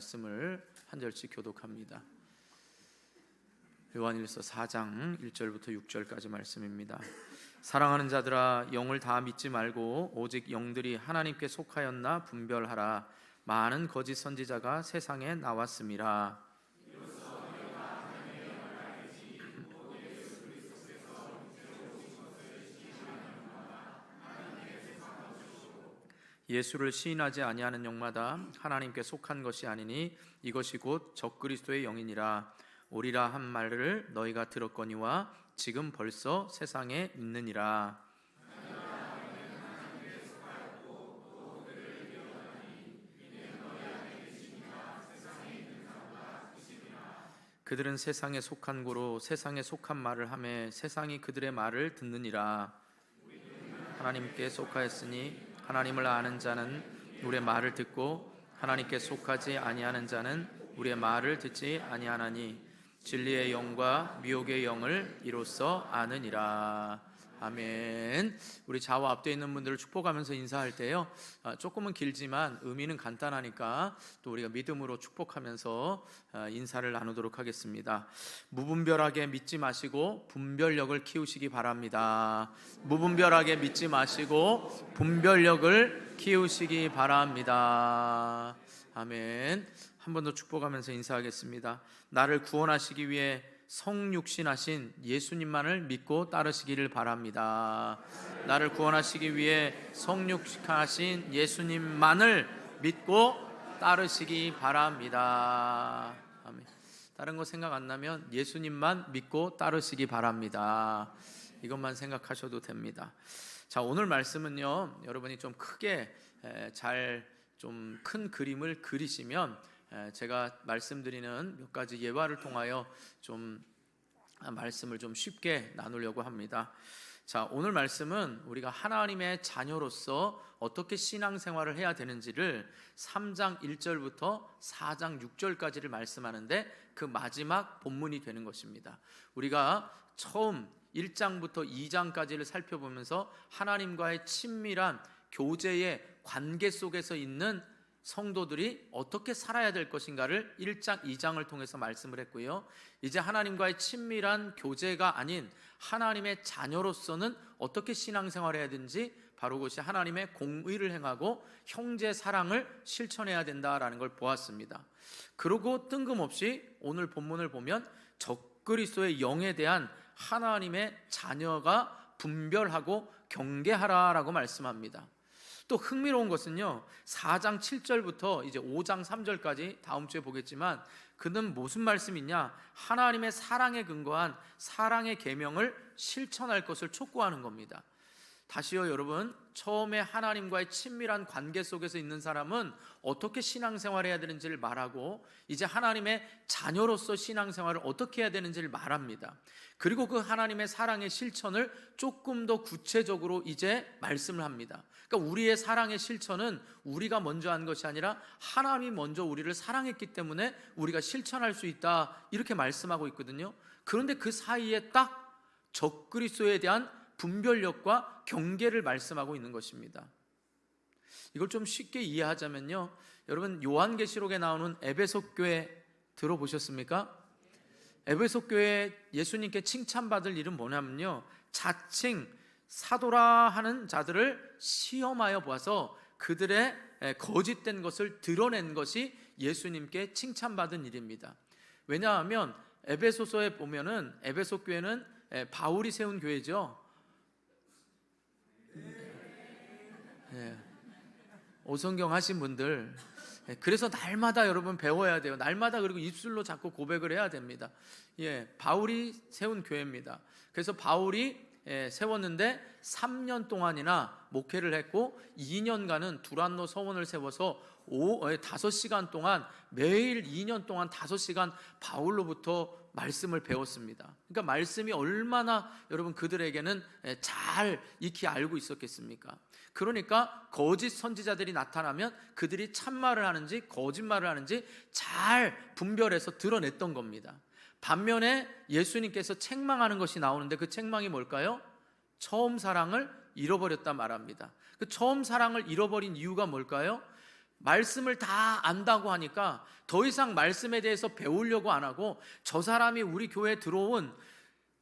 말씀을 한 절씩 교독합니다. 요한일서 4장 1절부터 6절까지 말씀입니다. 사랑하는 자들아, 영을 다 믿지 말고 오직 영들이 하나님께 속하였나 분별하라. 많은 거짓 선지자가 세상에 나왔음이라. 예수를 시인하지 아니하는 영마다 하나님께 속한 것이 아니니 이것이 곧 적그리스도의 영이니라. 오리라 한 말을 너희가 들었거니와 지금 벌써 세상에 있느니라. 그들은 세상에 속한 고로 세상에 속한 말을 하매 세상이 그들의 말을 듣느니라. 하나님께 속하였으니 하나님을 아는 자는 우리의 말을 듣고 하나님께 속하지 아니하는 자는 우리의 말을 듣지 아니하나니 진리의 영과 미혹의 영을 이로써 아느니라. 아멘. 우리 좌우 앞에 있는 분들을 축복하면서 인사할 때요, 조금은 길지만 의미는 간단하니까 또 우리가 믿음으로 축복하면서 인사를 나누도록 하겠습니다. 무분별하게 믿지 마시고 분별력을 키우시기 바랍니다. 무분별하게 믿지 마시고 분별력을 키우시기 바랍니다. 아멘. 한 번 더 축복하면서 인사하겠습니다. 나를 구원하시기 위해 성육신하신 예수님만을 믿고 따르시기를 바랍니다. 나를 구원하시기 위해 성육신하신 예수님만을 믿고 따르시기 바랍니다. 아멘. 다른 거 생각 안 나면 예수님만 믿고 따르시기 바랍니다. 이것만 생각하셔도 됩니다. 자, 오늘 말씀은요, 여러분이 좀 크게 좀 큰 그림을 그리시면 제가 말씀드리는 몇 가지 예화를 통하여 좀 말씀을 좀 쉽게 나누려고 합니다. 자, 오늘 말씀은 우리가 하나님의 자녀로서 어떻게 신앙생활을 해야 되는지를 3장 1절부터 4장 6절까지를 말씀하는데 그 마지막 본문이 되는 것입니다. 우리가 처음 1장부터 2장까지를 살펴보면서 하나님과의 친밀한 교제의 관계 속에서 있는 성도들이 어떻게 살아야 될 것인가를 1장, 2장을 통해서 말씀을 했고요. 이제 하나님과의 친밀한 교제가 아닌 하나님의 자녀로서는 어떻게 신앙생활해야 되는지, 바로 그것이 하나님의 공의를 행하고 형제 사랑을 실천해야 된다라는 걸 보았습니다. 그리고 뜬금없이 오늘 본문을 보면 적그리스도의 영에 대한 하나님의 자녀가 분별하고 경계하라라고 말씀합니다. 또 흥미로운 것은요, 4장 7절부터 이제 5장 3절까지 다음 주에 보겠지만, 그는 무슨 말씀이냐? 하나님의 사랑에 근거한 사랑의 계명을 실천할 것을 촉구하는 겁니다. 다시요, 여러분, 처음에 하나님과의 친밀한 관계 속에서 있는 사람은 어떻게 신앙생활해야 되는지를 말하고, 이제 하나님의 자녀로서 신앙생활을 어떻게 해야 되는지를 말합니다. 그리고 그 하나님의 사랑의 실천을 조금 더 구체적으로 이제 말씀을 합니다. 그러니까 우리의 사랑의 실천은 우리가 먼저 한 것이 아니라 하나님이 먼저 우리를 사랑했기 때문에 우리가 실천할 수 있다, 이렇게 말씀하고 있거든요. 그런데 그 사이에 딱 적그리스도에 대한 분별력과 경계를 말씀하고 있는 것입니다. 이걸 좀 쉽게 이해하자면요, 여러분, 요한계시록에 나오는 에베소 교회 들어보셨습니까? 에베소 교회 예수님께 칭찬받을 일은 뭐냐면요, 자칭 사도라 하는 자들을 시험하여 보아서 그들의 거짓된 것을 드러낸 것이 예수님께 칭찬받은 일입니다. 왜냐하면 에베소서에 보면은 에베소 교회는 바울이 세운 교회죠. 오성경 하신 분들, 그래서 날마다 여러분 배워야 돼요. 날마다. 그리고 입술로 자꾸 고백을 해야 됩니다. 바울이 세운 교회입니다. 그래서 바울이 세웠는데 3년 동안이나 목회를 했고 2년간은 두란노 서원을 세워서 5시간 동안 매일 2년 동안 5시간 바울로부터 말씀을 배웠습니다. 그러니까 말씀이 얼마나 여러분 그들에게는 잘 익히 알고 있었겠습니까? 그러니까 거짓 선지자들이 나타나면 그들이 참말을 하는지 거짓말을 하는지 잘 분별해서 드러냈던 겁니다. 반면에 예수님께서 책망하는 것이 나오는데 그 책망이 뭘까요? 처음 사랑을 잃어버렸다 말합니다. 그 처음 사랑을 잃어버린 이유가 뭘까요? 말씀을 다 안다고 하니까 더 이상 말씀에 대해서 배우려고 안 하고 저 사람이 우리 교회에 들어온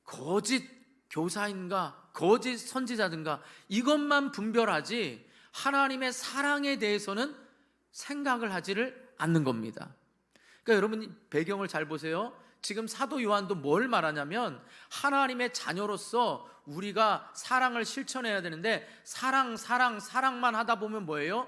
거짓 교사인가 거짓 선지자든가 이것만 분별하지 하나님의 사랑에 대해서는 생각을 하지를 않는 겁니다. 그러니까 여러분 배경을 잘 보세요. 지금 사도 요한도 뭘 말하냐면 하나님의 자녀로서 우리가 사랑을 실천해야 되는데 사랑만 하다 보면 뭐예요?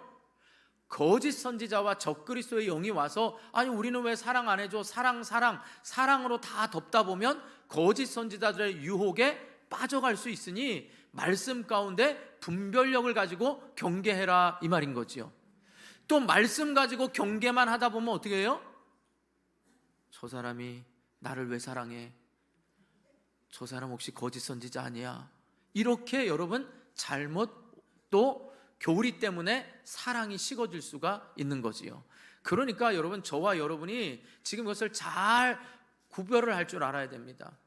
거짓 선지자와 적그리스도의 영이 와서 아니 우리는 왜 사랑 안 해줘? 사랑으로 다 덮다 보면 거짓 선지자들의 유혹에 빠져갈 수 있으니 말씀 가운데 분별력을 가지고 경계해라 이 말인 거지요. 또 말씀 가지고 경계만 하다 보면 어떻게 해요? 저 사람이 나를 왜 사랑해? 저 사람 혹시 거짓 선지자 아니야? 이렇게 여러분 잘못 또 교리 때문에 사랑이 식어질 수가 있는 거지요. 그러니까 여러분 저와 여러분이 지금 그것을 잘 구별을 할 줄 알아야 됩니다.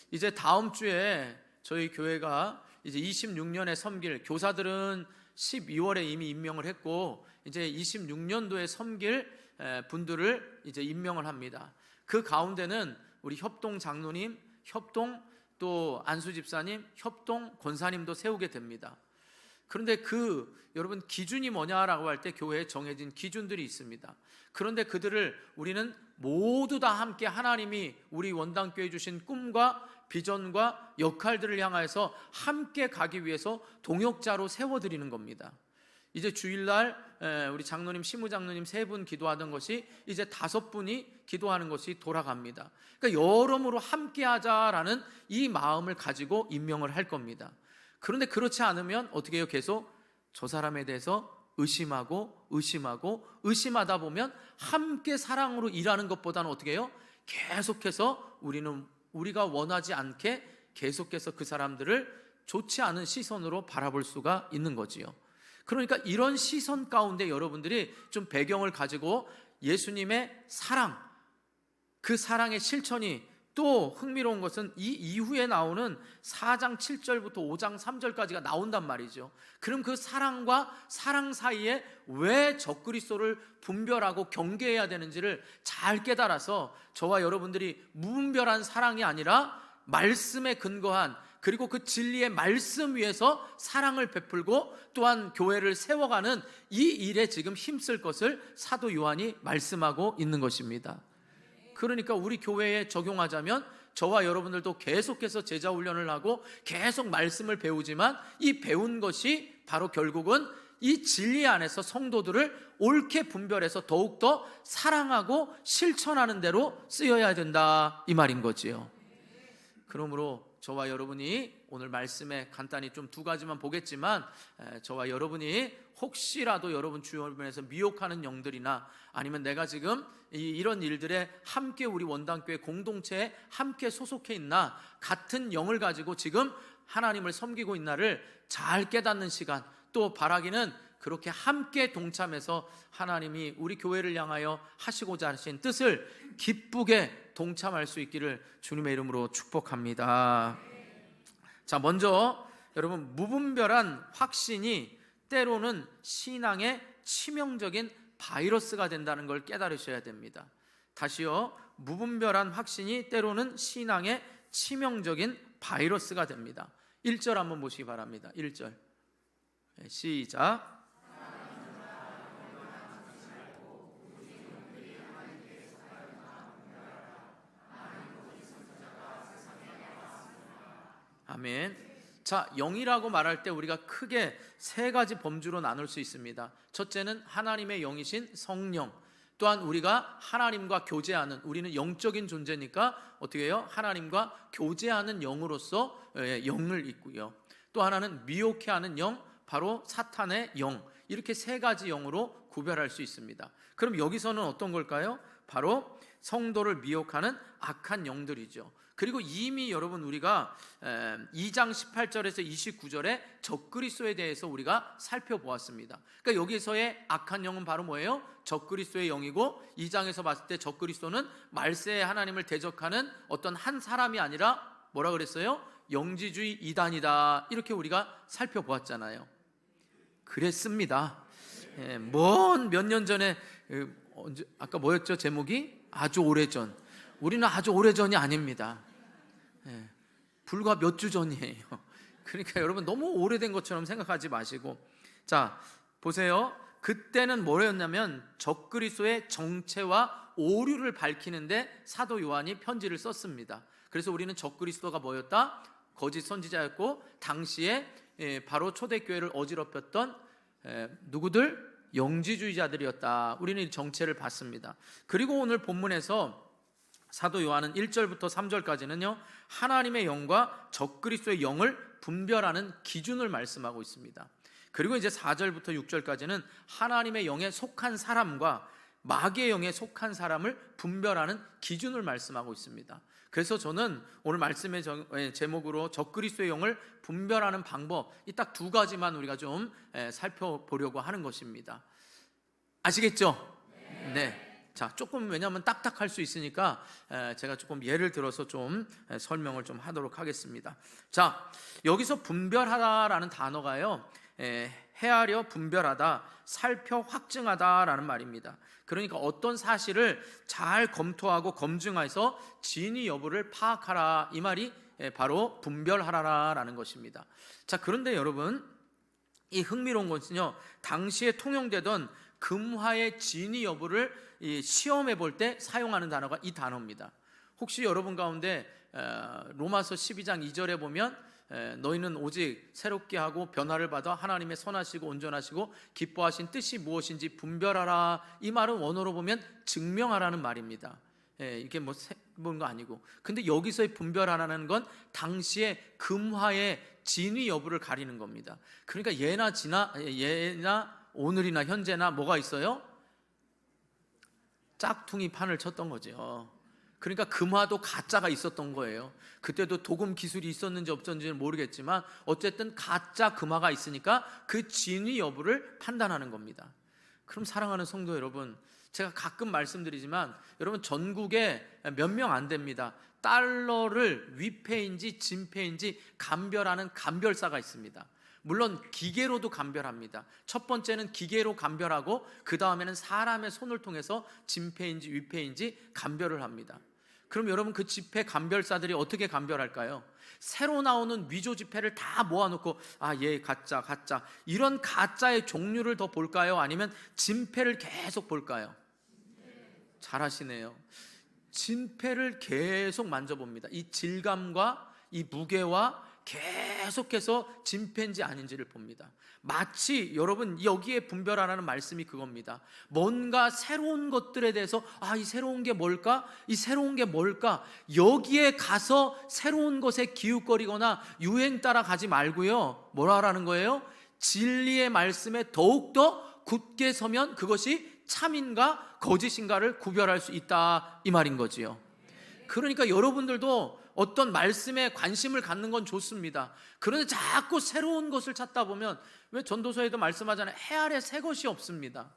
이제 다음 주에 저희 교회가 이제 26년에 섬길 교사들은 12월에 이미 임명을 했고 이제 26년도에 섬길 분들을 이제 임명을 합니다. 그 가운데는 우리 협동 장로님, 협동 또 안수 집사님, 협동 권사님도 세우게 됩니다. 그런데 여러분 기준이 뭐냐라고 할 때 교회에 정해진 기준들이 있습니다. 그런데 그들을 우리는 모두 다 함께 하나님이 우리 원당교회 주신 꿈과 비전과 역할들을 향해서 함께 가기 위해서 동역자로 세워드리는 겁니다. 이제 주일날 우리 장로님, 시무장로님 3분 기도하던 것이 이제 5분이 기도하는 것이 돌아갑니다. 그러니까 여러모로 함께 하자라는 이 마음을 가지고 임명을 할 겁니다. 그런데 그렇지 않으면 어떻게 해요? 계속 저 사람에 대해서 의심하다 보면 함께 사랑으로 일하는 것보다는 어떻게 해요? 계속해서 우리가 원하지 않게 계속해서 그 사람들을 좋지 않은 시선으로 바라볼 수가 있는 거지요. 그러니까 이런 시선 가운데 여러분들이 좀 배경을 가지고 예수님의 사랑, 그 사랑의 실천이 또 흥미로운 것은 이 이후에 나오는 4장 7절부터 5장 3절까지가 나온단 말이죠. 그럼 그 사랑과 사랑 사이에 왜 적그리스도를 분별하고 경계해야 되는지를 잘 깨달아서 저와 여러분들이 무분별한 사랑이 아니라 말씀에 근거한 그리고 그 진리의 말씀 위에서 사랑을 베풀고 또한 교회를 세워가는 이 일에 지금 힘쓸 것을 사도 요한이 말씀하고 있는 것입니다. 그러니까 우리 교회에 적용하자면 저와 여러분들도 계속해서 제자 훈련을 하고 계속 말씀을 배우지만 이 배운 것이 바로 결국은 이 진리 안에서 성도들을 옳게 분별해서 더욱더 사랑하고 실천하는 대로 쓰여야 된다 이 말인 거지요. 그러므로 저와 여러분이 오늘 말씀에 간단히 좀 2가지만 보겠지만 저와 여러분이 혹시라도 여러분 주변에서 미혹하는 영들이나 아니면 내가 지금 이런 일들에 함께 우리 원당교회 공동체에 함께 소속해 있나 같은 영을 가지고 지금 하나님을 섬기고 있나를 잘 깨닫는 시간, 또 바라기는 그렇게 함께 동참해서 하나님이 우리 교회를 향하여 하시고자 하신 뜻을 기쁘게 동참할 수 있기를 주님의 이름으로 축복합니다. 자, 먼저 여러분 무분별한 확신이 때로는 신앙의 치명적인 바이러스가 된다는 걸 깨달으셔야 됩니다. 다시요, 무분별한 확신이 때로는 신앙의 치명적인 바이러스가 됩니다. 1절 한번 보시기 바랍니다. 1절 시작. 아멘. 자, 영이라고 말할 때 우리가 크게 3가지 범주로 나눌 수 있습니다. 첫째는 하나님의 영이신 성령, 또한 우리가 하나님과 교제하는, 우리는 영적인 존재니까 어떻게 해요? 하나님과 교제하는 영으로서 영을 있고요. 또 하나는 미혹해하는 영, 바로 사탄의 영, 이렇게 3가지 영으로 구별할 수 있습니다. 그럼 여기서는 어떤 걸까요? 바로 성도를 미혹하는 악한 영들이죠. 그리고 이미 여러분 우리가 2장 18절에서 29절에 적그리스도에 대해서 우리가 살펴보았습니다. 그러니까 여기서의 악한 영은 바로 뭐예요? 적그리스도의 영이고 2장에서 봤을 때 적그리스도는 말세의 하나님을 대적하는 어떤 한 사람이 아니라 뭐라 그랬어요? 영지주의 이단이다, 이렇게 우리가 살펴보았잖아요. 그랬습니다. 먼 몇 년 전에 아까 뭐였죠? 제목이 아주 오래전. 우리는 아주 오래전이 아닙니다. 불과 몇 주 전이에요. 그러니까 여러분 너무 오래된 것처럼 생각하지 마시고, 자 보세요. 그때는 뭐였냐면 적그리스도의 정체와 오류를 밝히는데 사도 요한이 편지를 썼습니다. 그래서 우리는 적그리스도가 뭐였다? 거짓 선지자였고, 당시에 바로 초대교회를 어지럽혔던 누구들? 영지주의자들이었다. 우리는 이 정체를 봤습니다. 그리고 오늘 본문에서 사도 요한은 1절부터 3절까지는요 하나님의 영과 적그리스도의 영을 분별하는 기준을 말씀하고 있습니다. 그리고 이제 4절부터 6절까지는 하나님의 영에 속한 사람과 마귀의 영에 속한 사람을 분별하는 기준을 말씀하고 있습니다. 그래서 저는 오늘 말씀의 제목으로 적그리스도의 영을 분별하는 방법, 이 딱 두 가지만 우리가 좀 살펴보려고 하는 것입니다. 아시겠죠? 네. 자, 조금 왜냐하면 딱딱할 수 있으니까 제가 조금 예를 들어서 좀 설명을 좀 하도록 하겠습니다. 자, 여기서 분별하다라는 단어가요, 헤아려 분별하다, 살펴 확증하다라는 말입니다. 그러니까 어떤 사실을 잘 검토하고 검증해서 진위 여부를 파악하라, 이 말이 바로 분별하라라는 것입니다. 자, 그런데 여러분, 이 흥미로운 것은요, 당시에 통용되던 금화의 진위 여부를 시험해 볼 때 사용하는 단어가 이 단어입니다. 혹시 여러분 가운데 로마서 12장 2절에 보면 너희는 오직 새롭게 하고 변화를 받아 하나님의 선하시고 온전하시고 기뻐하신 뜻이 무엇인지 분별하라, 이 말은 원어로 보면 증명하라는 말입니다. 이게 뭐 본 거 아니고, 근데 여기서의 분별하라는 건 당시의 금화의 진위 여부를 가리는 겁니다. 그러니까 예나 오늘이나 현재나 뭐가 있어요? 짝퉁이 판을 쳤던 거죠. 그러니까 금화도 가짜가 있었던 거예요. 그때도 도금 기술이 있었는지 없었는지는 모르겠지만 어쨌든 가짜 금화가 있으니까 그 진위 여부를 판단하는 겁니다. 그럼 사랑하는 성도 여러분, 제가 가끔 말씀드리지만 여러분 전국에 몇 명 안 됩니다. 달러를 위패인지 진패인지 감별하는 감별사가 있습니다. 물론 기계로도 감별합니다. 첫 번째는 기계로 감별하고 그 다음에는 사람의 손을 통해서 진패인지 위패인지 감별을 합니다. 그럼 여러분 그 지폐 감별사들이 어떻게 감별할까요? 새로 나오는 위조 지폐를 다 모아놓고 얘 가짜 이런 가짜의 종류를 더 볼까요? 아니면 진패를 계속 볼까요? 잘하시네요. 진패를 계속 만져봅니다. 이 질감과 이 무게와 계속해서 진패인지 아닌지를 봅니다. 마치 여러분 여기에 분별하라는 말씀이 그겁니다. 뭔가 새로운 것들에 대해서 이 새로운 게 뭘까? 이 새로운 게 뭘까? 여기에 가서 새로운 것에 기웃거리거나 유행 따라 가지 말고요, 뭐라 하라는 거예요? 진리의 말씀에 더욱더 굳게 서면 그것이 참인가 거짓인가를 구별할 수 있다, 이 말인 거지요. 그러니까 여러분들도 어떤 말씀에 관심을 갖는 건 좋습니다. 그런데 자꾸 새로운 것을 찾다 보면, 왜 전도서에도 말씀하잖아요, 해 아래 새 것이 없습니다.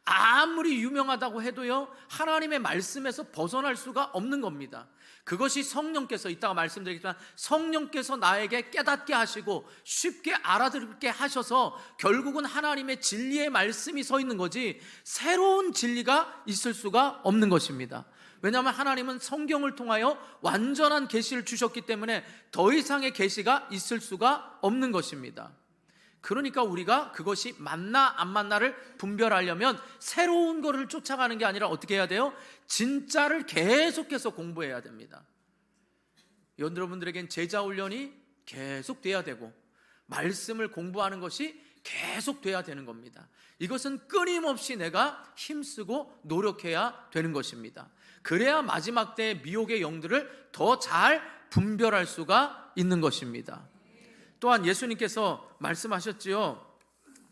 아무리 유명하다고 해도요 하나님의 말씀에서 벗어날 수가 없는 겁니다. 그것이 성령께서, 이따가 말씀드리겠지만 성령께서 나에게 깨닫게 하시고 쉽게 알아듣게 하셔서 결국은 하나님의 진리의 말씀이 서 있는 거지 새로운 진리가 있을 수가 없는 것입니다. 왜냐하면 하나님은 성경을 통하여 완전한 계시를 주셨기 때문에 더 이상의 계시가 있을 수가 없는 것입니다. 그러니까 우리가 그것이 맞나 안 맞나를 분별하려면 새로운 것을 쫓아가는 게 아니라 어떻게 해야 돼요? 진짜를 계속해서 공부해야 됩니다. 여러분들에겐 제자 훈련이 계속 돼야 되고 말씀을 공부하는 것이 계속 돼야 되는 겁니다. 이것은 끊임없이 내가 힘쓰고 노력해야 되는 것입니다. 그래야 마지막 때의 미혹의 영들을 더 잘 분별할 수가 있는 것입니다. 또한 예수님께서 말씀하셨지요.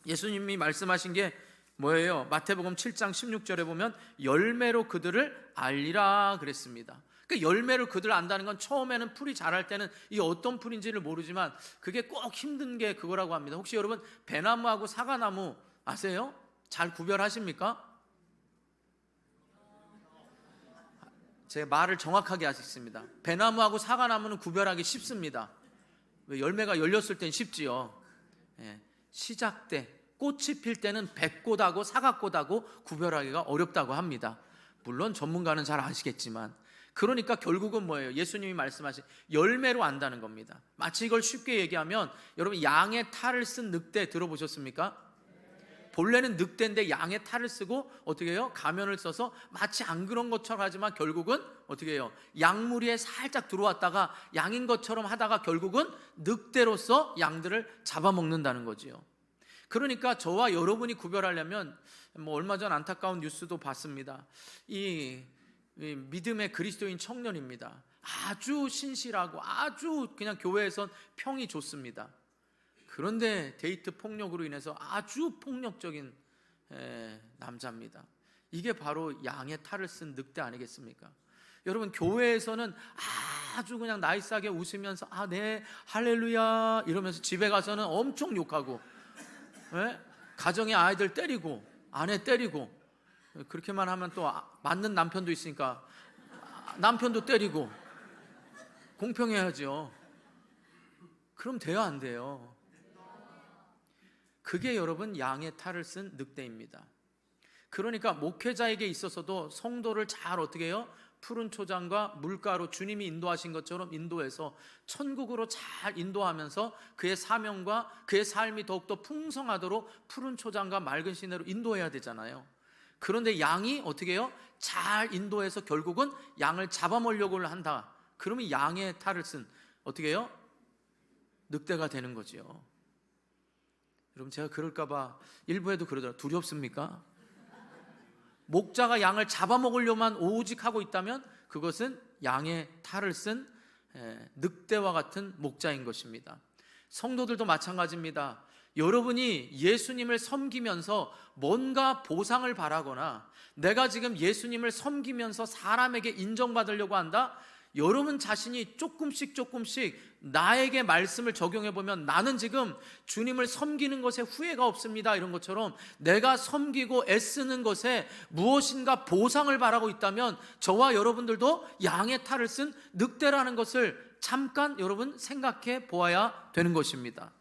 예수님이 말씀하신 게 뭐예요? 마태복음 7장 16절에 보면 열매로 그들을 알리라 그랬습니다. 그러니까 열매로 그들을 안다는 건 처음에는 풀이 자랄 때는 이 어떤 풀인지를 모르지만 그게 꼭 힘든 게 그거라고 합니다. 혹시 여러분 배나무하고 사과나무 아세요? 잘 구별하십니까? 제 말을 정확하게 하셨습니다. 배나무하고 사과나무는 구별하기 쉽습니다. 왜? 열매가 열렸을 땐 쉽지요. 시작 때 꽃이 필 때는 백꽃하고 사각꽃하고 구별하기가 어렵다고 합니다. 물론 전문가는 잘 아시겠지만, 그러니까 결국은 뭐예요? 예수님이 말씀하신 열매로 안다는 겁니다. 마치 이걸 쉽게 얘기하면, 여러분 양의 탈을 쓴 늑대 들어보셨습니까? 본래는 늑대인데 양의 탈을 쓰고 어떻게 해요? 가면을 써서 마치 안 그런 것처럼 하지만 결국은 어떻게 해요? 양무리에 살짝 들어왔다가 양인 것처럼 하다가 결국은 늑대로서 양들을 잡아먹는다는 거지요. 그러니까 저와 여러분이 구별하려면, 얼마 전 안타까운 뉴스도 봤습니다. 이 믿음의 그리스도인 청년입니다. 아주 신실하고 아주 그냥 교회에선 평이 좋습니다. 그런데 데이트 폭력으로 인해서 아주 폭력적인 남자입니다. 이게 바로 양의 탈을 쓴 늑대 아니겠습니까? 여러분, 교회에서는 아주 그냥 나이스하게 웃으면서 네 할렐루야 이러면서 집에 가서는 엄청 욕하고, 가정의 아이들 때리고 아내 때리고, 그렇게만 하면 또 맞는 남편도 있으니까 남편도 때리고, 공평해야죠. 그럼 돼요, 안 돼요? 그게 여러분 양의 탈을 쓴 늑대입니다. 그러니까 목회자에게 있어서도 성도를 잘 어떻게 해요? 푸른 초장과 물가로 주님이 인도하신 것처럼 인도해서 천국으로 잘 인도하면서 그의 사명과 그의 삶이 더욱더 풍성하도록 푸른 초장과 맑은 시내로 인도해야 되잖아요. 그런데 양이 어떻게 해요? 잘 인도해서 결국은 양을 잡아먹으려고 한다. 그러면 양의 탈을 쓴 어떻게 해요? 늑대가 되는 거죠. 여러분, 제가 그럴까봐 일부에도 그러더라고요. 두렵습니까? 목자가 양을 잡아먹으려만 오직 하고 있다면 그것은 양의 탈을 쓴 늑대와 같은 목자인 것입니다. 성도들도 마찬가지입니다. 여러분이 예수님을 섬기면서 뭔가 보상을 바라거나 내가 지금 예수님을 섬기면서 사람에게 인정받으려고 한다? 여러분 자신이 조금씩 나에게 말씀을 적용해 보면 나는 지금 주님을 섬기는 것에 후회가 없습니다, 이런 것처럼 내가 섬기고 애쓰는 것에 무엇인가 보상을 바라고 있다면 저와 여러분들도 양의 탈을 쓴 늑대라는 것을 잠깐 여러분 생각해 보아야 되는 것입니다.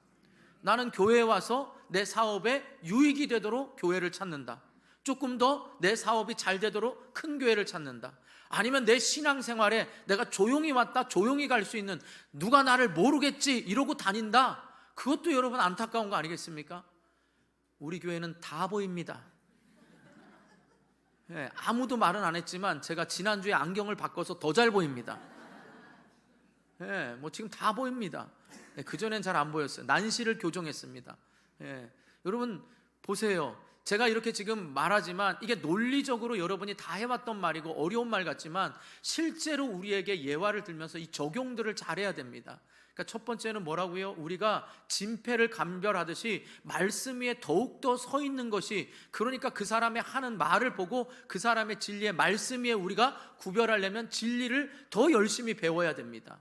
나는 교회에 와서 내 사업에 유익이 되도록 교회를 찾는다. 조금 더 내 사업이 잘 되도록 큰 교회를 찾는다. 아니면 내 신앙생활에 내가 조용히 왔다 조용히 갈 수 있는, 누가 나를 모르겠지 이러고 다닌다. 그것도 여러분 안타까운 거 아니겠습니까? 우리 교회는 다 보입니다. 아무도 말은 안 했지만 제가 지난주에 안경을 바꿔서 더 잘 보입니다. 지금 다 보입니다. 그전엔 잘 안 보였어요. 난시를 교정했습니다. 여러분 보세요. 제가 이렇게 지금 말하지만 이게 논리적으로 여러분이 다 해왔던 말이고 어려운 말 같지만 실제로 우리에게 예화를 들면서 이 적용들을 잘해야 됩니다. 그러니까 첫 번째는 뭐라고요? 우리가 진패를 감별하듯이 말씀 위에 더욱더 서 있는 것이, 그러니까 그 사람의 하는 말을 보고 그 사람의 진리의 말씀 위에 우리가 구별하려면 진리를 더 열심히 배워야 됩니다.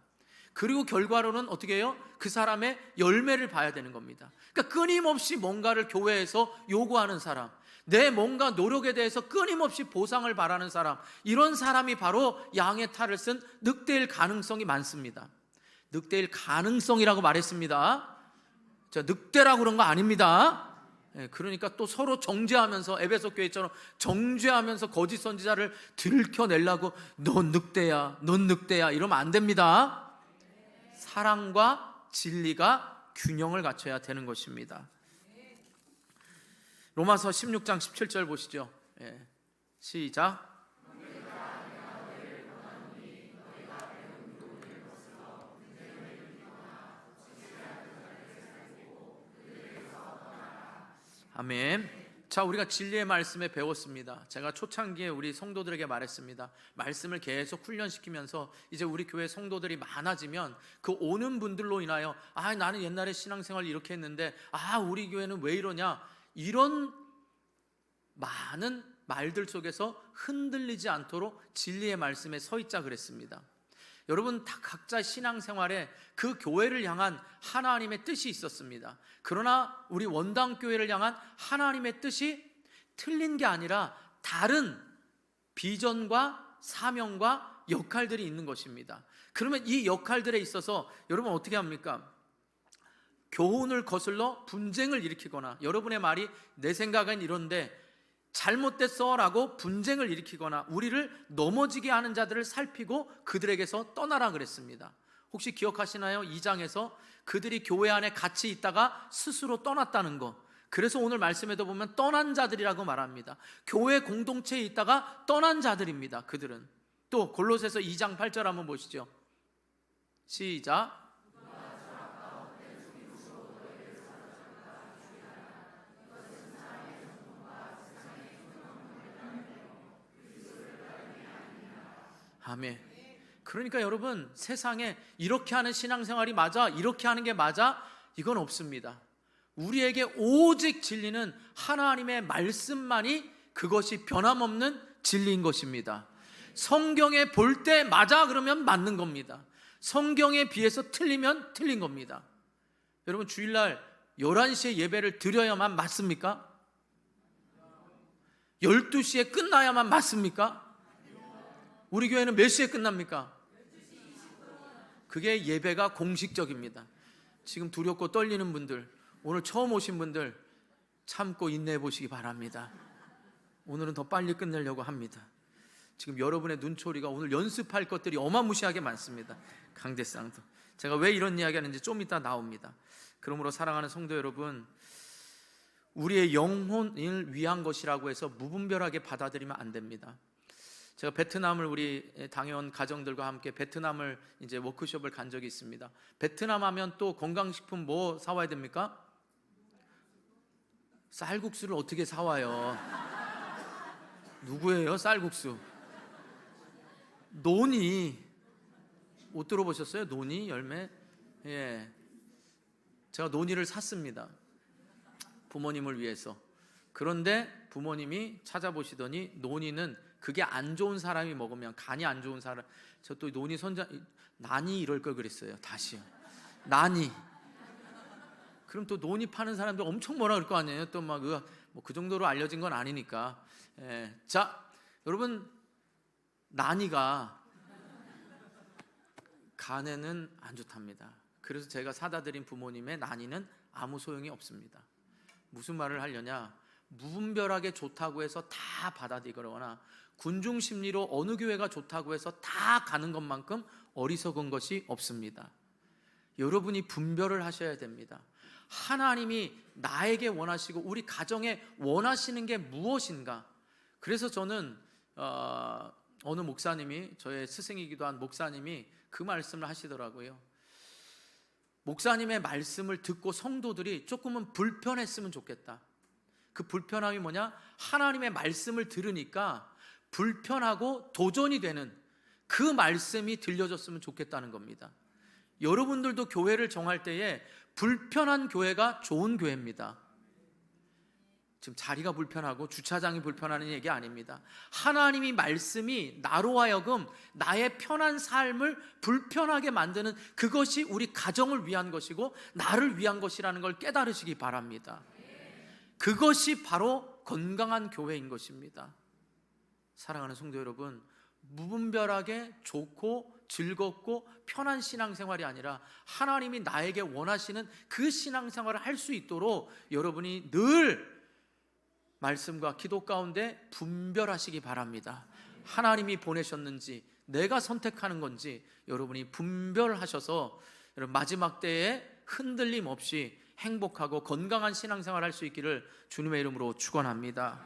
그리고 결과로는 어떻게 해요? 그 사람의 열매를 봐야 되는 겁니다. 그러니까 끊임없이 뭔가를 교회에서 요구하는 사람, 내 뭔가 노력에 대해서 끊임없이 보상을 바라는 사람, 이런 사람이 바로 양의 탈을 쓴 늑대일 가능성이 많습니다. 늑대일 가능성이라고 말했습니다. 늑대라고 그런 거 아닙니다. 그러니까 또 서로 정죄하면서 에베소 교회처럼 정죄하면서 거짓 선지자를 들켜내려고 넌 늑대야 이러면 안 됩니다. 사랑과 진리가 균형을 갖춰야 되는 것입니다. 로마서 16장 17절 보시죠. 시작. 아멘. 자, 우리가 진리의 말씀에 배웠습니다. 제가 초창기에 우리 성도들에게 말했습니다. 말씀을 계속 훈련시키면서 이제 우리 교회 성도들이 많아지면 그 오는 분들로 인하여 나는 옛날에 신앙생활 이렇게 했는데 우리 교회는 왜 이러냐, 이런 많은 말들 속에서 흔들리지 않도록 진리의 말씀에 서 있자 그랬습니다. 여러분 다 각자 신앙생활에 그 교회를 향한 하나님의 뜻이 있었습니다. 그러나 우리 원당교회를 향한 하나님의 뜻이 틀린 게 아니라 다른 비전과 사명과 역할들이 있는 것입니다. 그러면 이 역할들에 있어서 여러분 어떻게 합니까? 교훈을 거슬러 분쟁을 일으키거나, 여러분의 말이 내 생각은 이런데 잘못됐어 라고 분쟁을 일으키거나 우리를 넘어지게 하는 자들을 살피고 그들에게서 떠나라 그랬습니다. 혹시 기억하시나요? 2장에서 그들이 교회 안에 같이 있다가 스스로 떠났다는 거. 그래서 오늘 말씀에도 보면 떠난 자들이라고 말합니다. 교회 공동체에 있다가 떠난 자들입니다. 그들은. 또 골로새서 2장 8절 한번 보시죠. 시작. 아멘. 그러니까 여러분, 세상에 이렇게 하는 신앙생활이 맞아, 이렇게 하는 게 맞아, 이건 없습니다. 우리에게 오직 진리는 하나님의 말씀만이 그것이 변함없는 진리인 것입니다. 성경에 볼 때 맞아 그러면 맞는 겁니다. 성경에 비해서 틀리면 틀린 겁니다. 여러분, 주일날 11시에 예배를 드려야만 맞습니까? 12시에 끝나야만 맞습니까? 우리 교회는 몇 시에 끝납니까? 그게 예배가 공식적입니다. 지금 두렵고 떨리는 분들, 오늘 처음 오신 분들 참고 인내해 보시기 바랍니다. 오늘은 더 빨리 끝내려고 합니다. 지금 여러분의 눈초리가 오늘 연습할 것들이 어마무시하게 많습니다. 강대상도. 제가 왜 이런 이야기 하는지 좀 이따 나옵니다. 그러므로 사랑하는 성도 여러분, 우리의 영혼을 위한 것이라고 해서 무분별하게 받아들이면 안 됩니다. 제가 베트남을 우리 당회원 가정들과 함께 베트남을 이제 워크숍을 간 적이 있습니다. 베트남 하면 또 건강식품 뭐 사와야 됩니까? 쌀국수를 어떻게 사와요? 누구예요? 쌀국수. 노니. 못 들어보셨어요? 노니 열매? 예. 제가 노니를 샀습니다. 부모님을 위해서. 그런데 부모님이 찾아보시더니 노니는 그게 안 좋은 사람이 먹으면, 간이 안 좋은 사람, 저 또 노니 선자 난이 이럴 걸 그랬어요. 다시요. 난이. 그럼 또 노니 파는 사람들 엄청 뭐라 그럴 거 아니에요. 또 막 그 정도로 알려진 건 아니니까. 예. 자, 여러분, 난이가 간에는 안 좋답니다. 그래서 제가 사다 드린 부모님의 난이는 아무 소용이 없습니다. 무슨 말을 하려냐? 무분별하게 좋다고 해서 다 받아들이거나 군중 심리로 어느 교회가 좋다고 해서 다 가는 것만큼 어리석은 것이 없습니다. 여러분이 분별을 하셔야 됩니다. 하나님이 나에게 원하시고 우리 가정에 원하시는 게 무엇인가? 그래서 저는 어느 목사님이, 저의 스승이기도 한 목사님이 그 말씀을 하시더라고요. 목사님의 말씀을 듣고 성도들이 조금은 불편했으면 좋겠다. 그 불편함이 뭐냐? 하나님의 말씀을 들으니까 불편하고 도전이 되는 그 말씀이 들려줬으면 좋겠다는 겁니다. 여러분들도 교회를 정할 때에 불편한 교회가 좋은 교회입니다. 지금 자리가 불편하고 주차장이 불편하는 얘기 아닙니다. 하나님이 말씀이 나로 하여금 나의 편한 삶을 불편하게 만드는 그것이 우리 가정을 위한 것이고 나를 위한 것이라는 걸 깨달으시기 바랍니다. 그것이 바로 건강한 교회인 것입니다. 사랑하는 성도 여러분, 무분별하게 좋고 즐겁고 편한 신앙생활이 아니라 하나님이 나에게 원하시는 그 신앙생활을 할 수 있도록 여러분이 늘 말씀과 기도 가운데 분별하시기 바랍니다. 하나님이 보내셨는지 내가 선택하는 건지 여러분이 분별하셔서 여러분 마지막 때에 흔들림 없이 행복하고 건강한 신앙생활을 할 수 있기를 주님의 이름으로 축원합니다.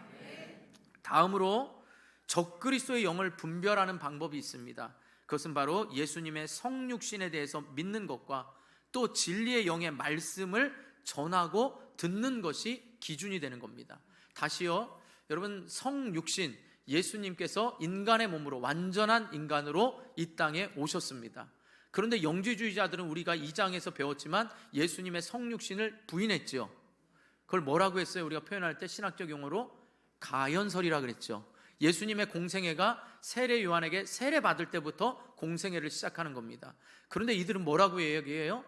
다음으로 적그리스도의 영을 분별하는 방법이 있습니다. 그것은 바로 예수님의 성육신에 대해서 믿는 것과 또 진리의 영의 말씀을 전하고 듣는 것이 기준이 되는 겁니다. 다시요, 여러분, 성육신, 예수님께서 인간의 몸으로 완전한 인간으로 이 땅에 오셨습니다. 그런데 영지주의자들은 우리가 2장에서 배웠지만 예수님의 성육신을 부인했죠. 그걸 뭐라고 했어요? 우리가 표현할 때 신학적 용어로 가연설이라 그랬죠. 예수님의 공생애가 세례 요한에게 세례 받을 때부터 공생애를 시작하는 겁니다. 그런데 이들은 뭐라고 얘기해요?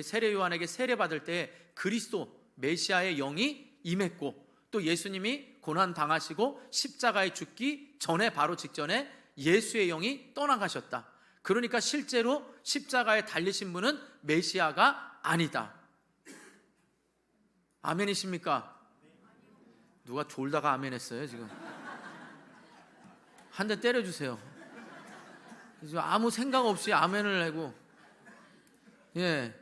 세례 요한에게 세례 받을 때 그리스도 메시아의 영이 임했고 또 예수님이 고난 당하시고 십자가에 죽기 전에 바로 직전에 예수의 영이 떠나가셨다. 그러니까 실제로 십자가에 달리신 분은 메시아가 아니다. 아멘이십니까? 누가 졸다가 아멘 했어요 지금? 한 대 때려주세요. 아무 생각 없이 아멘을 하고, 예,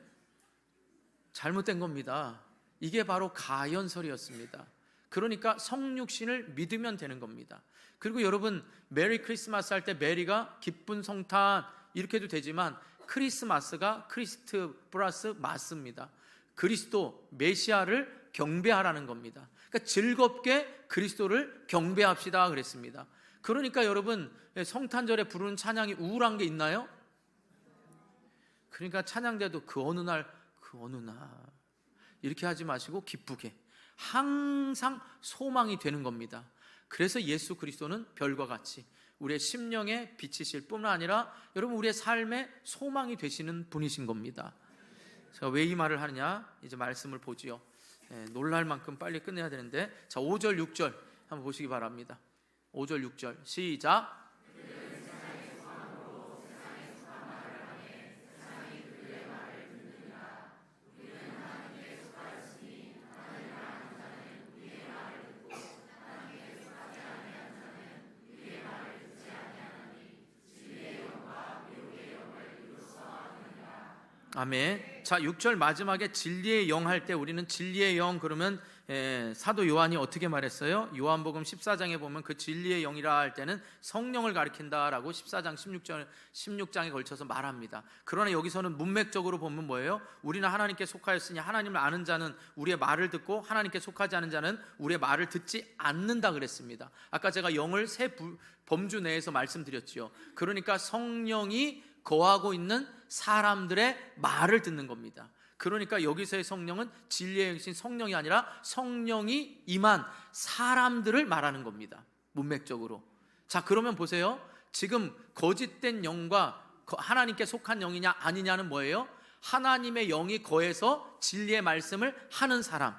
잘못된 겁니다. 이게 바로 가연설이었습니다. 그러니까 성육신을 믿으면 되는 겁니다. 그리고 여러분, 메리 크리스마스 할 때 메리가 기쁜 성탄 이렇게 해도 되지만 크리스마스가 크리스트 플러스 마스입니다. 그리스도 메시아를 경배하라는 겁니다. 그러니까 즐겁게 그리스도를 경배합시다 그랬습니다. 그러니까 여러분, 성탄절에 부르는 찬양이 우울한 게 있나요? 그러니까 찬양대도 그 어느 날 이렇게 하지 마시고 기쁘게 항상 소망이 되는 겁니다. 그래서 예수 그리스도는 별과 같이 우리의 심령의 빛이실 뿐만 아니라 여러분 우리의 삶의 소망이 되시는 분이신 겁니다. 제가 왜 이 말을 하느냐, 이제 말씀을 보지요. 놀랄 만큼 빨리 끝내야 되는데, 자 5절 6절 한번 보시기 바랍니다. 5절 6절 시작. 아멘. 자 6절 마지막에 진리의 영 할 때 우리는 진리의 영 그러면 사도 요한이 어떻게 말했어요? 요한복음 14장에 보면 그 진리의 영이라 할 때는 성령을 가리킨다라고 14장 16장에 걸쳐서 말합니다. 그러나 여기서는 문맥적으로 보면 뭐예요? 우리는 하나님께 속하였으니 하나님을 아는 자는 우리의 말을 듣고 하나님께 속하지 않은 자는 우리의 말을 듣지 않는다 그랬습니다. 아까 제가 영을 세 범주 내에서 말씀드렸지요. 그러니까 성령이 거하고 있는 사람들의 말을 듣는 겁니다. 그러니까 여기서의 성령은 진리의 영이신 성령이 아니라 성령이 임한 사람들을 말하는 겁니다. 문맥적으로. 자 그러면 보세요. 지금 거짓된 영과 하나님께 속한 영이냐 아니냐는 뭐예요? 하나님의 영이 거해서 진리의 말씀을 하는 사람.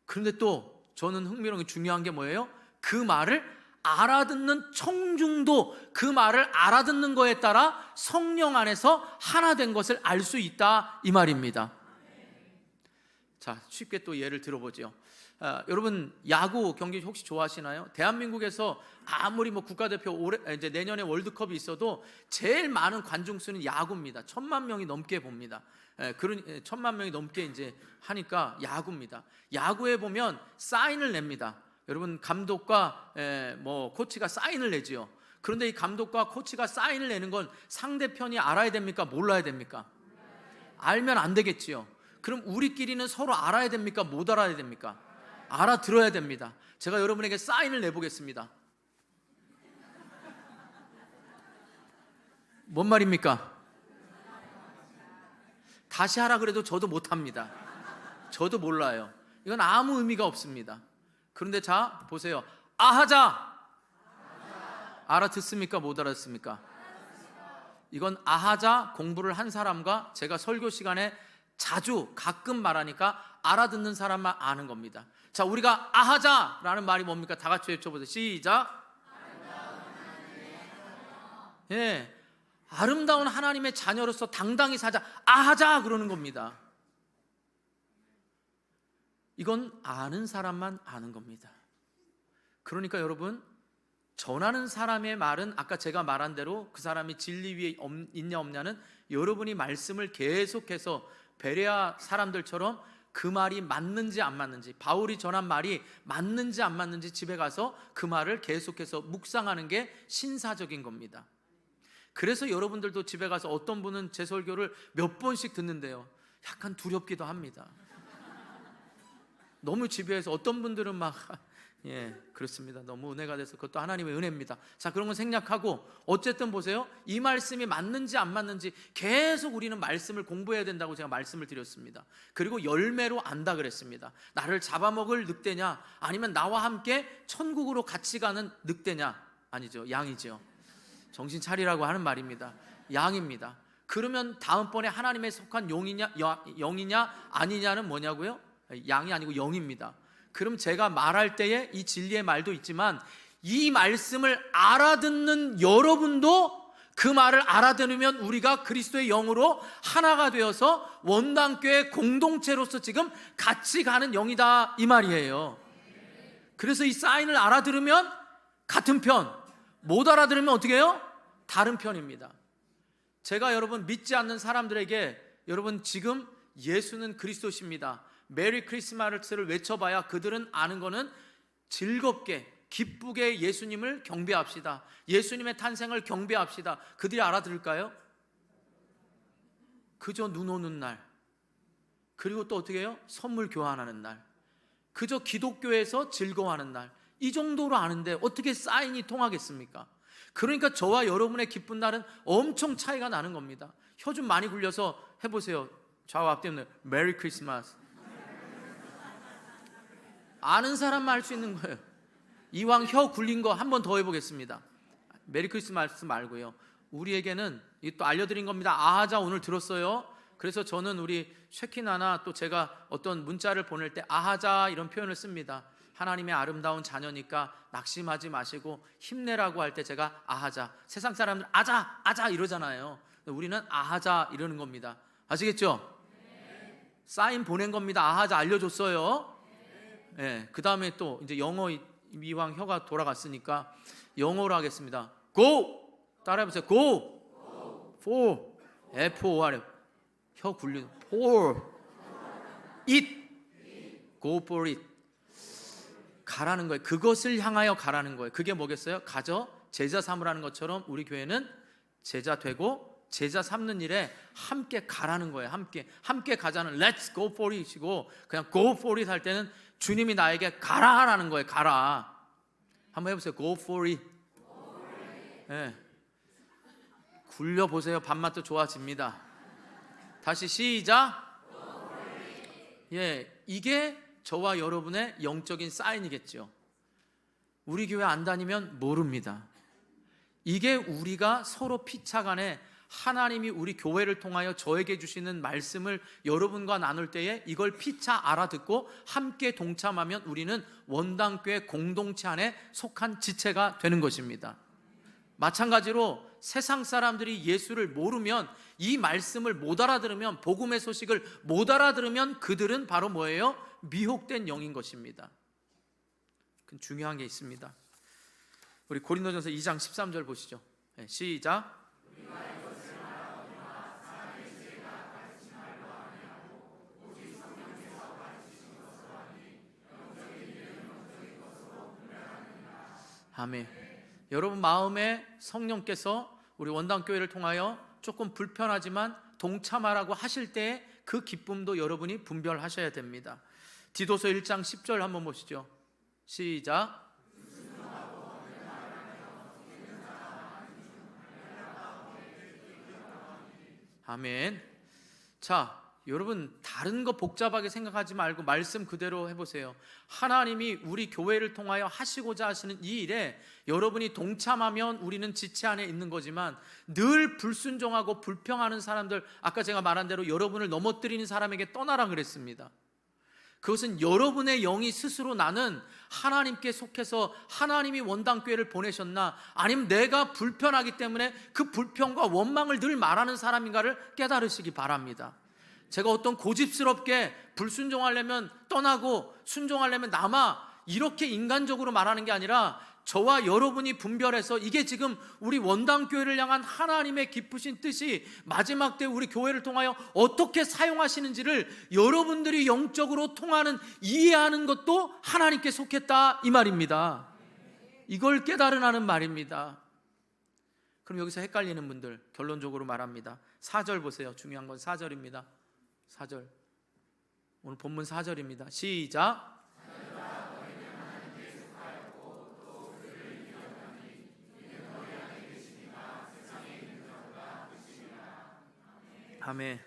그런데 또 저는 흥미로운 게 중요한 게 뭐예요? 그 말을 알아듣는 청중도 그 말을 알아듣는 거에 따라 성령 안에서 하나 된 것을 알 수 있다 이 말입니다. 자 쉽게 또 예를 들어보죠. 여러분 야구 경기 혹시 좋아하시나요? 대한민국에서 아무리 뭐 국가대표 이제 내년에 월드컵이 있어도 제일 많은 관중 수는 야구입니다. 1000만 명이 넘게 봅니다. 그런 1000만 명이 넘게 이제 하니까 야구입니다. 야구에 보면 사인을 냅니다. 여러분 감독과 뭐 코치가 사인을 내지요. 그런데 이 감독과 코치가 사인을 내는 건 상대편이 알아야 됩니까? 몰라야 됩니까? 알면 안 되겠지요. 그럼 우리끼리는 서로 알아야 됩니까? 못 알아야 됩니까? 알아들어야 됩니다. 제가 여러분에게 사인을 내보겠습니다. 뭔 말입니까? 다시 하라 그래도 저도 못합니다. 저도 몰라요. 이건 아무 의미가 없습니다. 그런데 자 보세요. 아하자 알아듣습니까? 못 알아듣습니까? 이건 아하자 공부를 한 사람과 제가 설교 시간에 자주 가끔 말하니까 알아듣는 사람만 아는 겁니다. 자 우리가 아하자라는 말이 뭡니까? 다 같이 외쳐보세요. 시작. 예, 아름다운 하나님의 자녀로서 당당히 사자. 아하자 그러는 겁니다. 이건 아는 사람만 아는 겁니다. 그러니까 여러분 전하는 사람의 말은 아까 제가 말한 대로 그 사람이 진리 위에 있냐 없냐는 여러분이 말씀을 계속해서 베레아 사람들처럼 그 말이 맞는지 안 맞는지, 바울이 전한 말이 맞는지 안 맞는지 집에 가서 그 말을 계속해서 묵상하는 게 신사적인 겁니다. 그래서 여러분들도 집에 가서 어떤 분은 제 설교를 몇 번씩 듣는데요, 약간 두렵기도 합니다. 너무 집요해서 어떤 분들은 막 그렇습니다. 너무 은혜가 돼서 그것도 하나님의 은혜입니다. 자 그런 건 생략하고 어쨌든 보세요. 이 말씀이 맞는지 안 맞는지 계속 우리는 말씀을 공부해야 된다고 제가 말씀을 드렸습니다. 그리고 열매로 안다 그랬습니다. 나를 잡아먹을 늑대냐 아니면 나와 함께 천국으로 같이 가는 늑대냐? 아니죠, 양이죠. 정신 차리라고 하는 말입니다. 양입니다. 그러면 다음번에 하나님에 속한 영이냐 아니냐는 뭐냐고요? 양이 아니고 영입니다. 그럼 제가 말할 때에 이 진리의 말도 있지만 이 말씀을 알아듣는 여러분도 그 말을 알아들으면 우리가 그리스도의 영으로 하나가 되어서 원당교회 공동체로서 지금 같이 가는 영이다 이 말이에요. 그래서 이 사인을 알아들으면 같은 편, 못 알아들으면 어떻게 해요? 다른 편입니다. 제가 여러분 믿지 않는 사람들에게 여러분 지금 예수는 그리스도십니다, 메리 크리스마스를 외쳐봐야 그들은 아는 거는 즐겁게 기쁘게 예수님을 경배합시다, 예수님의 탄생을 경배합시다. 그들이 알아들을까요? 그저 눈 오는 날, 그리고 또 어떻게 해요? 선물 교환하는 날, 그저 기독교에서 즐거워하는 날, 이 정도로 아는데 어떻게 사인이 통하겠습니까? 그러니까 저와 여러분의 기쁜 날은 엄청 차이가 나는 겁니다. 혀 좀 많이 굴려서 해보세요. 좌우 앞 때문에 메리 크리스마스. 아는 사람만 할 수 있는 거예요. 이왕 혀 굴린 거 한 번 더 해보겠습니다. 메리 크리스마스 말고요, 우리에게는 또 알려드린 겁니다. 아하자 오늘 들었어요? 그래서 저는 우리 쉐키나나 또 제가 어떤 문자를 보낼 때 아하자 이런 표현을 씁니다. 하나님의 아름다운 자녀니까 낙심하지 마시고 힘내라고 할 때 제가 아하자. 세상 사람들 아자 아자 이러잖아요. 우리는 아하자 이러는 겁니다. 아시겠죠? 네. 사인 보낸 겁니다. 아하자 알려줬어요. 네. 그 다음에 또 이제 영어 이왕 혀가 돌아갔으니까 영어로 하겠습니다. Go! 따라해보세요. Go! For F-O-R 혀 굴리는 For It Go for it. 가라는 거예요. 그것을 향하여 가라는 거예요. 그게 뭐겠어요? 가져 제자 삼으라는 것처럼 우리 교회는 제자 되고 제자 삼는 일에 함께 가라는 거예요. 함께 가자는 Let's go for it이고, 그냥 go for it 할 때는 주님이 나에게 가라라는 거예요. 가라. 한번 해보세요. Go for it. 네. 굴려보세요. 밥맛도 좋아집니다. 다시 시작. 예, 이게 저와 여러분의 영적인 사인이겠죠. 우리 교회 안 다니면 모릅니다. 이게 우리가 서로 피차간에 하나님이 우리 교회를 통하여 저에게 주시는 말씀을 여러분과 나눌 때에 이걸 피차 알아듣고 함께 동참하면 우리는 원당교회 공동체 안에 속한 지체가 되는 것입니다. 마찬가지로 세상 사람들이 예수를 모르면, 이 말씀을 못 알아들으면, 복음의 소식을 못 알아들으면 그들은 바로 뭐예요? 미혹된 영인 것입니다. 중요한 게 있습니다. 우리 고린도전서 2장 13절 보시죠. 네, 시작. 아멘. 여러분 마음에 성령께서 우리 원당교회를 통하여 조금 불편하지만 동참하라고 하실 때 그 기쁨도 여러분이 분별하셔야 됩니다. 디도서 1장 10절 한번 보시죠. 시작. 아멘. 자, 여러분 다른 거 복잡하게 생각하지 말고 말씀 그대로 해보세요. 하나님이 우리 교회를 통하여 하시고자 하시는 이 일에 여러분이 동참하면 우리는 지체 안에 있는 거지만, 늘 불순종하고 불평하는 사람들, 아까 제가 말한 대로 여러분을 넘어뜨리는 사람에게 떠나라 그랬습니다. 그것은 여러분의 영이 스스로 나는 하나님께 속해서 하나님이 원당교회를 보내셨나, 아니면 내가 불편하기 때문에 그 불평과 원망을 늘 말하는 사람인가를 깨달으시기 바랍니다. 제가 어떤 고집스럽게 불순종하려면 떠나고 순종하려면 남아, 이렇게 인간적으로 말하는 게 아니라 저와 여러분이 분별해서 이게 지금 우리 원당교회를 향한 하나님의 기쁘신 뜻이 마지막 때 우리 교회를 통하여 어떻게 사용하시는지를 여러분들이 영적으로 통하는, 이해하는 것도 하나님께 속했다 이 말입니다. 이걸 깨달으라는 말입니다. 그럼 여기서 헷갈리는 분들 결론적으로 말합니다. 4절 보세요. 중요한 건 4절입니다. 4절. 오늘 본문 4절입니다. 시작. 아멘.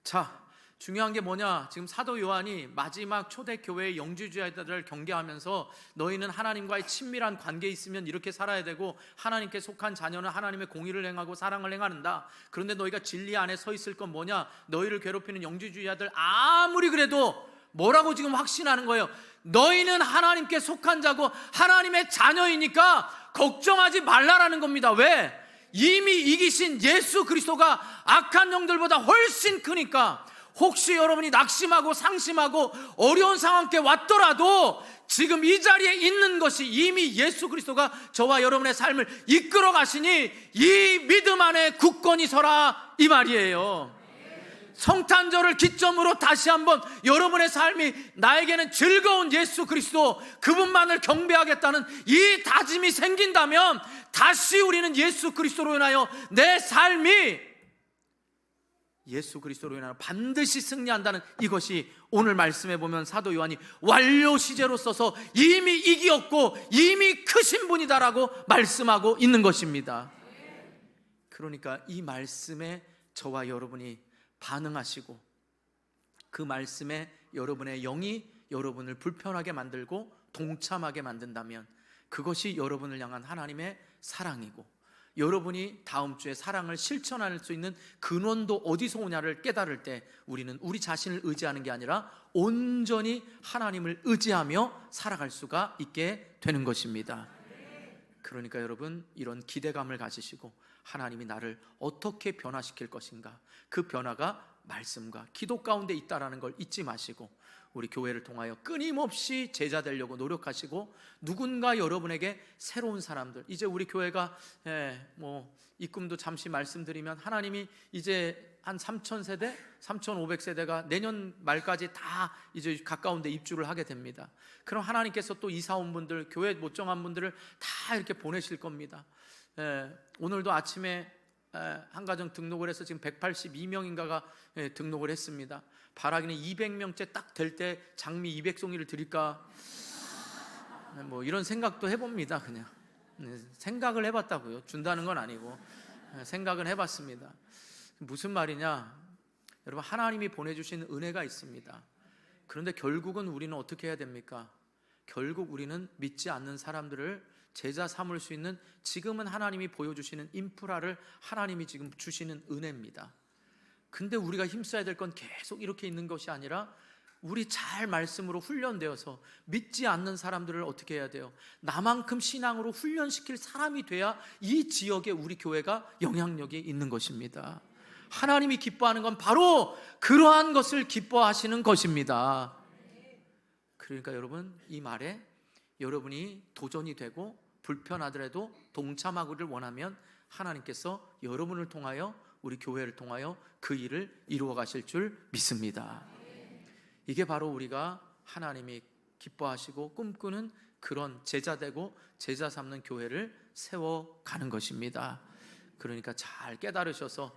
자, 중요한 게 뭐냐? 지금 사도 요한이 마지막 초대교회의 영지주의자들을 경계하면서 너희는 하나님과의 친밀한 관계에 있으면 이렇게 살아야 되고, 하나님께 속한 자녀는 하나님의 공의를 행하고 사랑을 행하는다. 그런데 너희가 진리 안에 서 있을 건 뭐냐? 너희를 괴롭히는 영지주의자들 아무리 그래도 뭐라고 지금 확신하는 거예요? 너희는 하나님께 속한 자고 하나님의 자녀이니까 걱정하지 말라라는 겁니다. 왜? 이미 이기신 예수 그리스도가 악한 영들보다 훨씬 크니까, 혹시 여러분이 낙심하고 상심하고 어려운 상황께 왔더라도 지금 이 자리에 있는 것이 이미 예수 그리스도가 저와 여러분의 삶을 이끌어 가시니 이 믿음 안에 굳건히 서라, 이 말이에요. 성탄절을 기점으로 다시 한번 여러분의 삶이 나에게는 즐거운 예수 그리스도, 그분만을 경배하겠다는 이 다짐이 생긴다면 다시 우리는 예수 그리스도로 인하여 내 삶이 예수 그리스도로 인하여 반드시 승리한다는, 이것이 오늘 말씀에 보면 사도 요한이 완료 시제로 써서 이미 이기었고 이미 크신 분이다라고 말씀하고 있는 것입니다. 그러니까 이 말씀에 저와 여러분이 반응하시고 그 말씀에 여러분의 영이 여러분을 불편하게 만들고 동참하게 만든다면 그것이 여러분을 향한 하나님의 사랑이고, 여러분이 다음 주에 사랑을 실천할 수 있는 근원도 어디서 오냐를 깨달을 때 우리는 우리 자신을 의지하는 게 아니라 온전히 하나님을 의지하며 살아갈 수가 있게 되는 것입니다. 그러니까 여러분, 이런 기대감을 가지시고 하나님이 나를 어떻게 변화시킬 것인가, 그 변화가 말씀과 기도 가운데 있다라는 걸 잊지 마시고 우리 교회를 통하여 끊임없이 제자 되려고 노력하시고, 누군가 여러분에게 새로운 사람들, 이제 우리 교회가 입금도 잠시 말씀드리면 하나님이 이제 한 3,000세대, 3,500세대가 내년 말까지 다 이제 가까운 데 입주를 하게 됩니다. 그럼 하나님께서 또 이사 온 분들, 교회 못 정한 분들을 다 이렇게 보내실 겁니다. 오늘도 아침에 한 가정 등록을 해서 지금 182명인가가 등록을 했습니다. 바라기는 200명째 딱 될 때 장미 200송이를 드릴까, 뭐 이런 생각도 해봅니다. 그냥 생각을 해봤다고요. 준다는 건 아니고 생각은 해봤습니다. 무슨 말이냐, 여러분, 하나님이 보내주신 은혜가 있습니다. 그런데 결국은 우리는 어떻게 해야 됩니까? 결국 우리는 믿지 않는 사람들을 제자 삼을 수 있는, 지금은 하나님이 보여주시는 인프라를 하나님이 지금 주시는 은혜입니다. 근데 우리가 힘써야 될 건 계속 이렇게 있는 것이 아니라 우리 잘 말씀으로 훈련되어서 믿지 않는 사람들을 어떻게 해야 돼요? 나만큼 신앙으로 훈련시킬 사람이 돼야 이 지역에 우리 교회가 영향력이 있는 것입니다. 하나님이 기뻐하는 건 바로 그러한 것을 기뻐하시는 것입니다. 그러니까 여러분, 이 말에 여러분이 도전이 되고 불편하더라도 동참하기를 원하면 하나님께서 여러분을 통하여, 우리 교회를 통하여 그 일을 이루어 가실 줄 믿습니다. 이게 바로 우리가 하나님이 기뻐하시고 꿈꾸는 그런 제자 되고 제자 삼는 교회를 세워가는 것입니다. 그러니까 잘 깨달으셔서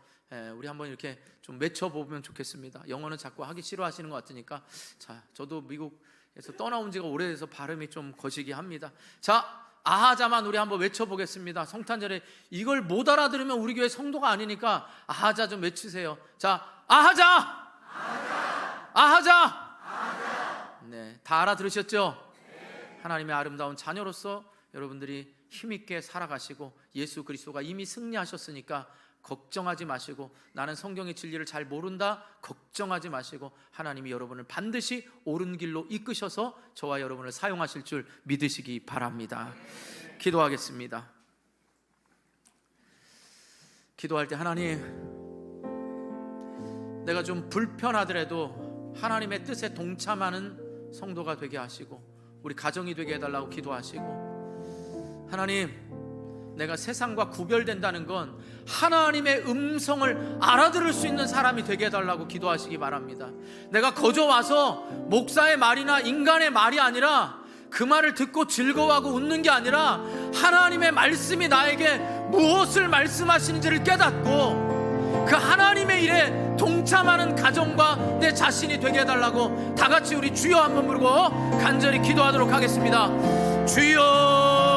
우리 한번 이렇게 좀 외쳐보면 좋겠습니다. 영어는 자꾸 하기 싫어하시는 것 같으니까, 자, 저도 미국에서 떠나온 지가 오래돼서 발음이 좀 거시기 합니다. 자, 아하자만 우리 한번 외쳐보겠습니다. 성탄절에 이걸 못 알아들으면 우리 교회 성도가 아니니까 아하자 좀 외치세요. 자, 아하자! 아하자! 아하자! 아하자! 네, 다 알아들으셨죠? 네. 하나님의 아름다운 자녀로서 여러분들이 힘있게 살아가시고, 예수 그리스도가 이미 승리하셨으니까 걱정하지 마시고, 나는 성경의 진리를 잘 모른다 걱정하지 마시고, 하나님이 여러분을 반드시 옳은 길로 이끄셔서 저와 여러분을 사용하실 줄 믿으시기 바랍니다. 기도하겠습니다. 기도할 때, 하나님, 내가 좀 불편하더라도 하나님의 뜻에 동참하는 성도가 되게 하시고 우리 가정이 되게 해달라고 기도하시고, 하나님, 내가 세상과 구별된다는 건 하나님의 음성을 알아들을 수 있는 사람이 되게 해달라고 기도하시기 바랍니다. 내가 거저 와서 목사의 말이나 인간의 말이 아니라 그 말을 듣고 즐거워하고 웃는 게 아니라 하나님의 말씀이 나에게 무엇을 말씀하시는지를 깨닫고 그 하나님의 일에 동참하는 가정과 내 자신이 되게 해달라고 다 같이 우리 주여 한번 부르고 간절히 기도하도록 하겠습니다. 주여,